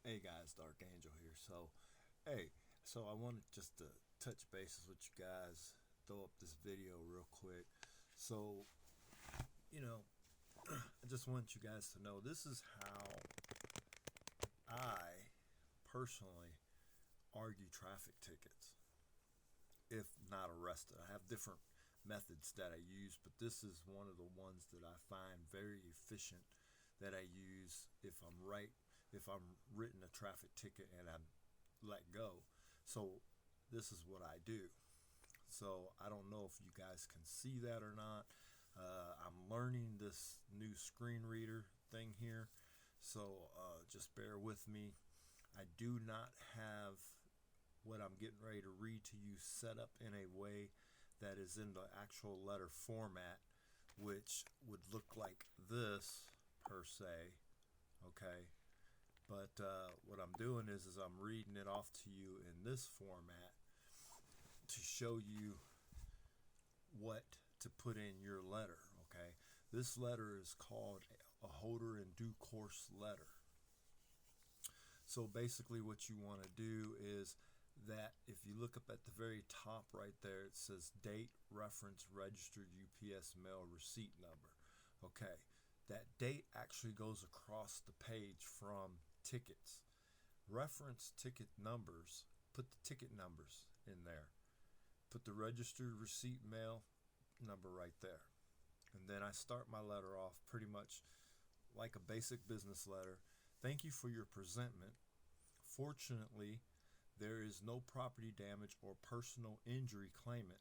Hey guys, Dark Angel here. So I wanted just to touch bases with you guys, throw up this video real quick. So, you know, I just want you guys to know this is how I personally argue traffic tickets if not arrested. I have different methods that I use, but this is one of the ones that I find very efficient that I use if I'm written a traffic ticket and I'm let go. So this is what I do. So I don't know if you guys can see that or not. I'm learning this new screen reader thing here, so just bear with me. I do not have what I'm getting ready to read to you set up in a way that is in the actual letter format, which would look like this per se. Okay, but what I'm doing is I'm reading it off to you in this format to show you what to put in your letter. Okay, this letter is called a holder in due course letter. So basically what you want to do is that if you look up at the very top right there, it says date, reference, registered UPS mail receipt number. Okay, that date actually goes across the page from tickets. Reference ticket numbers, put the ticket numbers in there. Put the registered receipt mail number right there. And then I start my letter off pretty much like a basic business letter. Thank you for your presentment. Fortunately, there is no property damage or personal injury claimant.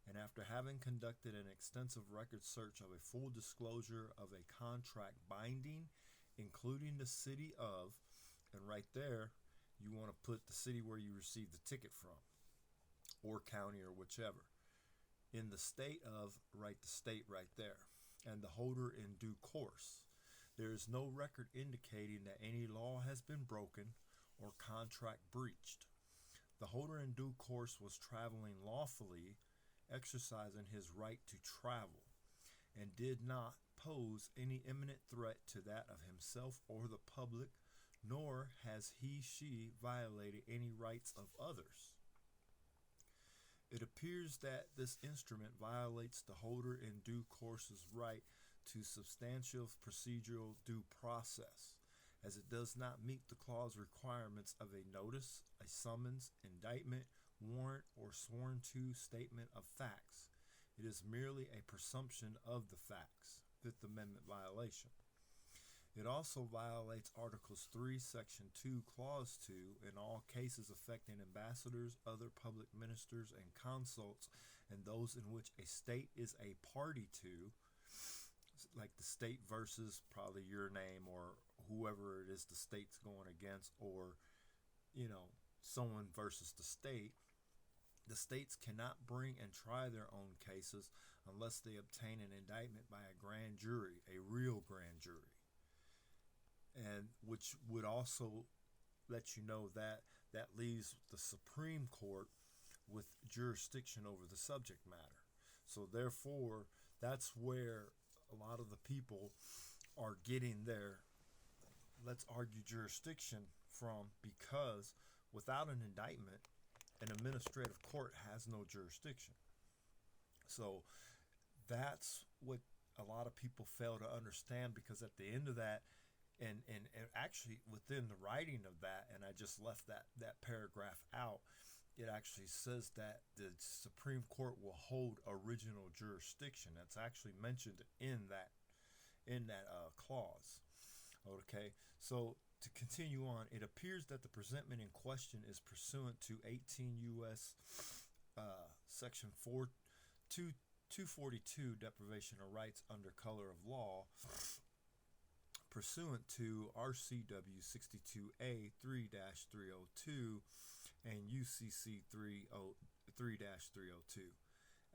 And after having conducted an extensive record search of a full disclosure of a contract binding, including the city of, and right there, you want to put the city where you received the ticket from, or county, or whichever. In the state of, write the state right there. And the holder in due course. There is no record indicating that any law has been broken or contract breached. The holder in due course was traveling lawfully, exercising his right to travel, and did not pose any imminent threat to that of himself or the public, nor has he/she violated any rights of others. It appears that this instrument violates the holder in due course's right to substantial procedural due process, as it does not meet the clause requirements of a notice, a summons, indictment, warrant, or sworn to statement of facts. It is merely a presumption of the facts. Fifth Amendment violation. It also violates Articles 3, Section 2, Clause 2 in all cases affecting ambassadors, other public ministers, and consuls, and those in which a state is a party to, like the state versus probably your name or whoever it is the state's going against, or someone versus the state. The states cannot bring and try their own cases unless they obtain an indictment by a grand jury, a real grand jury, and which would also let you know that that leaves the Supreme Court with jurisdiction over the subject matter. So therefore, that's where a lot of the people are getting their let's argue jurisdiction from, because without an indictment, an administrative court has no jurisdiction. So that's what a lot of people fail to understand, because at the end of that, and actually within the writing of that, and I just left that paragraph out, it actually says that the Supreme Court will hold original jurisdiction. That's actually mentioned in that clause. Okay, so to continue on, it appears that the presentment in question is pursuant to 18 U.S. Section 242, deprivation of rights under color of law, pursuant to RCW 62A 3-302 and UCC 3-302.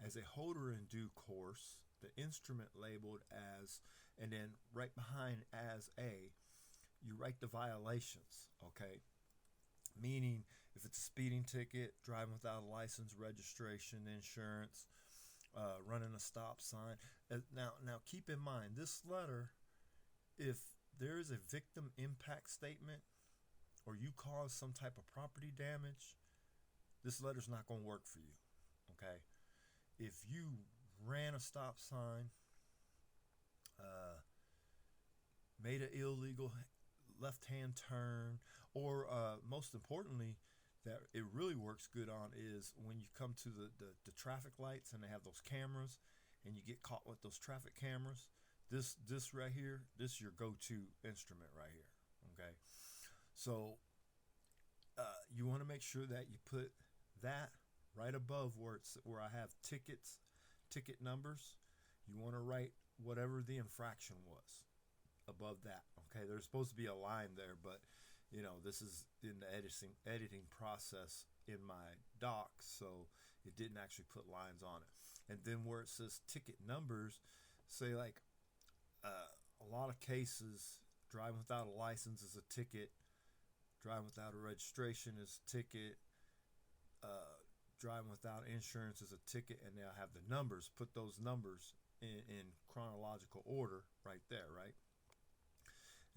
As a holder in due course, the instrument labeled as, and then right behind as a, you write the violations, okay? Meaning, if it's a speeding ticket, driving without a license, registration, insurance, running a stop sign. Now keep in mind, this letter, if there is a victim impact statement or you cause some type of property damage, this letter's not going to work for you. Okay? If you ran a stop sign, made an illegal left-hand turn, or most importantly, that it really works good on is when you come to the traffic lights and they have those cameras and you get caught with those traffic cameras. This right here, this is your go-to instrument right here. Okay, so you want to make sure that you put that right above where I have ticket numbers. You want to write whatever the infraction was above that. Okay, there's supposed to be a line there, but this is in the editing process in my docs, so it didn't actually put lines on it. And then where it says ticket numbers, say like a lot of cases, driving without a license is a ticket, driving without a registration is a ticket, driving without insurance is a ticket, and they'll have the numbers. Put those numbers in chronological order right there, right?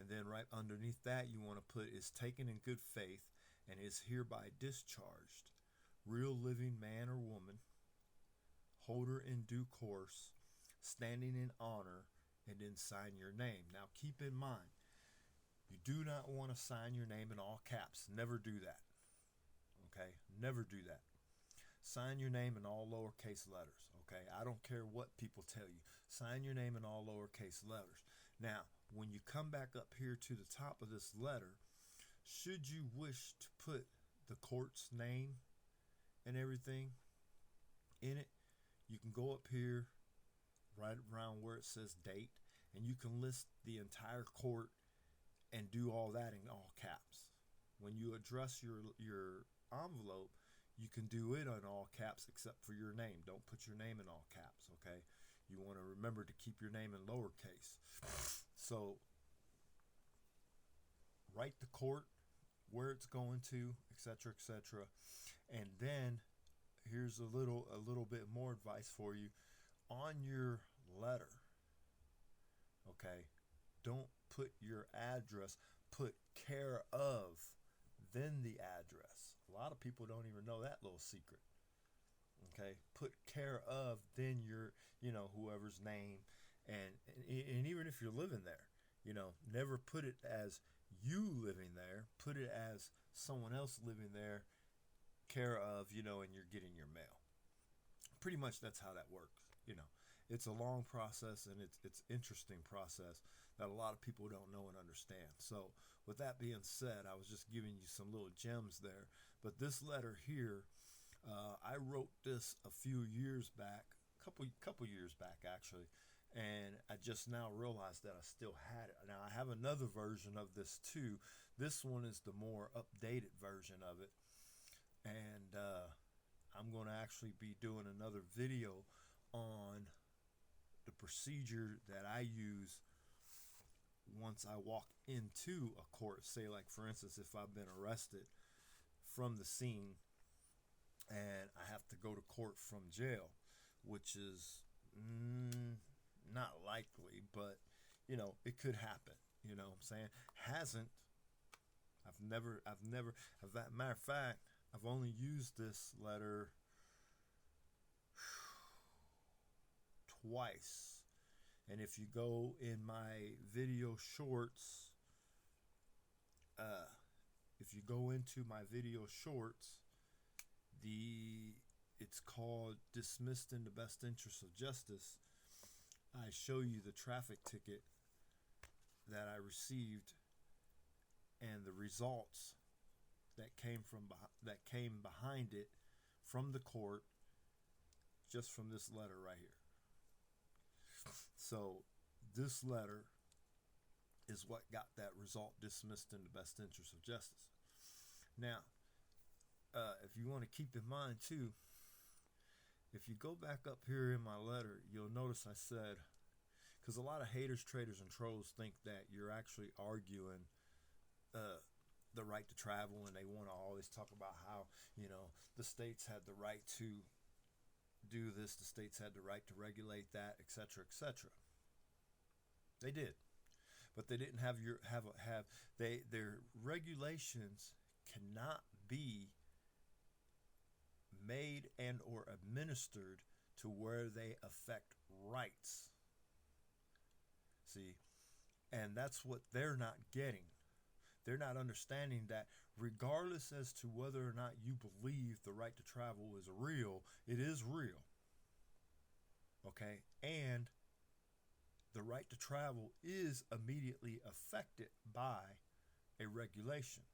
And then right underneath that, you want to put is taken in good faith and is hereby discharged. Real living man or woman, holder in due course, standing in honor, and then sign your name. Now keep in mind, you do not want to sign your name in all caps. Never do that. Okay? Never do that. Sign your name in all lowercase letters. Okay? I don't care what people tell you. Sign your name in all lowercase letters. Now, when you come back up here to the top of this letter, should you wish to put the court's name and everything in it, you can go up here right around where it says date, and you can list the entire court and do all that in all caps. When you address your envelope, you can do it in all caps except for your name. Don't put your name in all caps, okay? You want to remember to keep your name in lowercase. So write the court, where it's going to, etc., etc. And then here's a little bit more advice for you on your letter. Okay, don't put your address. Put care of, then the address. A lot of people don't even know that little secret. Okay, put care of, then your whoever's name, and even if you're living there, never put it as you living there. Put it as someone else living there, care of, and you're getting your mail. Pretty much that's how that works. It's a long process, and it's interesting process that a lot of people don't know and understand. So with that being said, I was just giving you some little gems there. But this letter here, I wrote this a few years back, couple years back actually, and I just now realized that I still had it. Now I have another version of this too. This one is the more updated version of it, and I'm going to actually be doing another video on the procedure that I use once I walk into a court. Say like for instance, if I've been arrested from the scene and I have to go to court from jail, which is not likely, but it could happen. You know what I'm saying? Hasn't. I've never, as a matter of fact, I've only used this letter twice. And if you go in my video shorts, if you go into my video shorts, it's called Dismissed in the Best Interest of Justice. I show you the traffic ticket that I received and the results that came behind it from the court, just from this letter right here. So this letter is what got that result dismissed in the best interest of justice. Now, if you want to keep in mind too, if you go back up here in my letter, you'll notice I said, because a lot of haters, traitors, and trolls think that you're actually arguing the right to travel, and they want to always talk about how the states had the right to do this, the states had the right to regulate that, etc., etc. They did, but they didn't have their regulations cannot be made and or administered to where they affect rights. See, and that's what they're not getting. They're not understanding that regardless as to whether or not you believe the right to travel is real, it is real. Okay? And the right to travel is immediately affected by a regulation.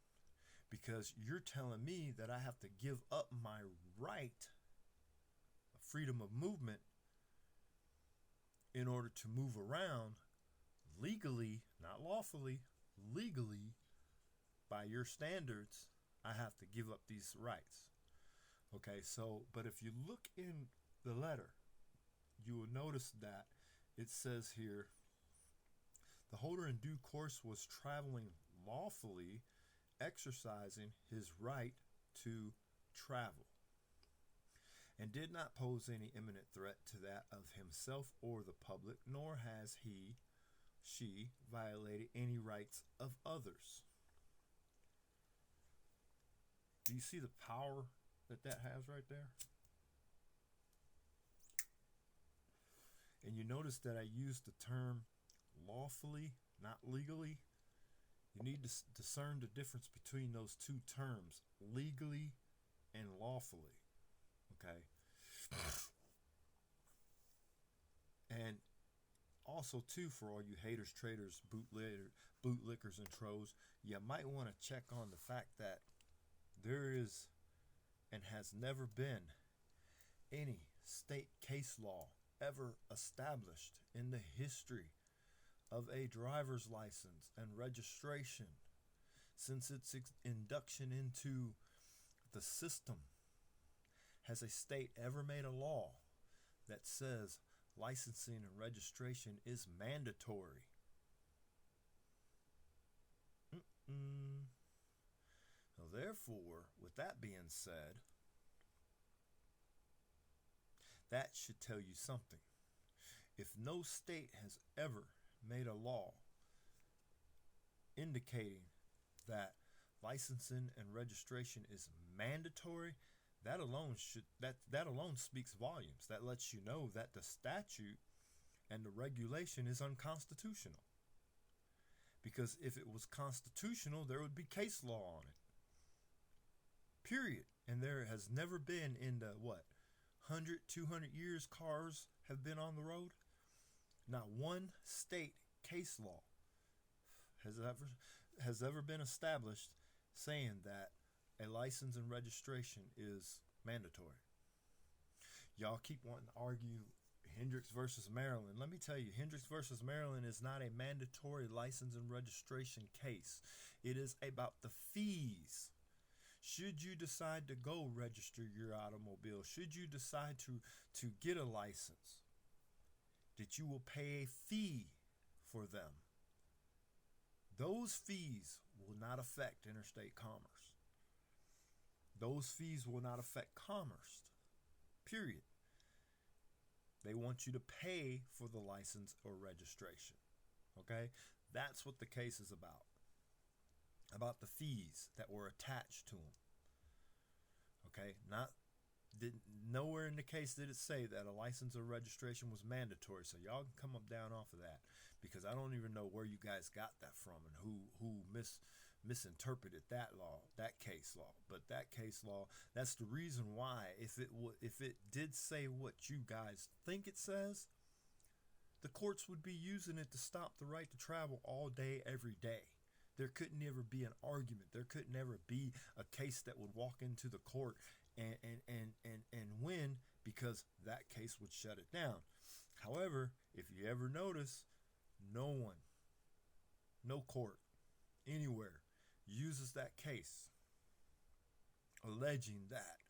Because you're telling me that I have to give up my right, freedom of movement, in order to move around legally, not lawfully, legally, by your standards, I have to give up these rights. Okay, so, but if you look in the letter, you will notice that it says here, the holder in due course was traveling lawfully, exercising his right to travel, and did not pose any imminent threat to that of himself or the public, nor has she violated any rights of others. Do you see the power that has right there? And you notice that I used the term lawfully, not legally. You need to discern the difference between those two terms, legally and lawfully. Okay? And also, too, for all you haters, traders, bootlickers, and trolls, you might want to check on the fact that there is and has never been any state case law ever established in the history of a driver's license and registration since its induction into the system. Has a state ever made a law that says licensing and registration is mandatory? So therefore, with that being said, that should tell you something. If no state has ever made a law indicating that licensing and registration is mandatory, that alone speaks volumes. That lets you know that the statute and the regulation is unconstitutional. Because if it was constitutional, there would be case law on it. Period. And there has never been in the 100, 200 years cars have been on the road. Not one state case law has ever been established saying that a license and registration is mandatory. Y'all keep wanting to argue Hendricks versus Maryland. Let me tell you, Hendricks versus Maryland is not a mandatory license and registration case. It is about the fees. Should you decide to go register your automobile, should you decide to get a license, that you will pay a fee for them. Those fees will not affect interstate commerce. Those fees will not affect commerce. Period. They want you to pay for the license or registration. Okay? That's what the case is about. About the fees that were attached to them. Okay? Nowhere in the case did it say that a license or registration was mandatory. So y'all can come up down off of that, because I don't even know where you guys got that from and who misinterpreted that law, that case law. But that case law, that's the reason why if it did say what you guys think it says, the courts would be using it to stop the right to travel all day, every day. There couldn't ever be an argument. There could never be a case that would walk into the court and win, because that case would shut it down. However, if you ever notice, no court anywhere uses that case alleging that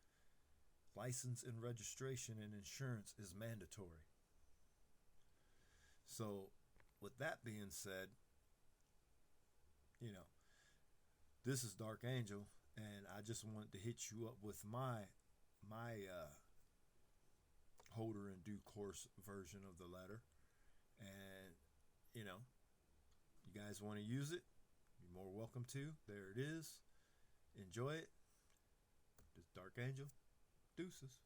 license and registration and insurance is mandatory. So with that being said, this is Dark Angel, and I just wanted to hit you up with my holder in due course version of the letter. And You guys want to use it, you're more welcome to. There it is. Enjoy it. This Dark Angel. Deuces.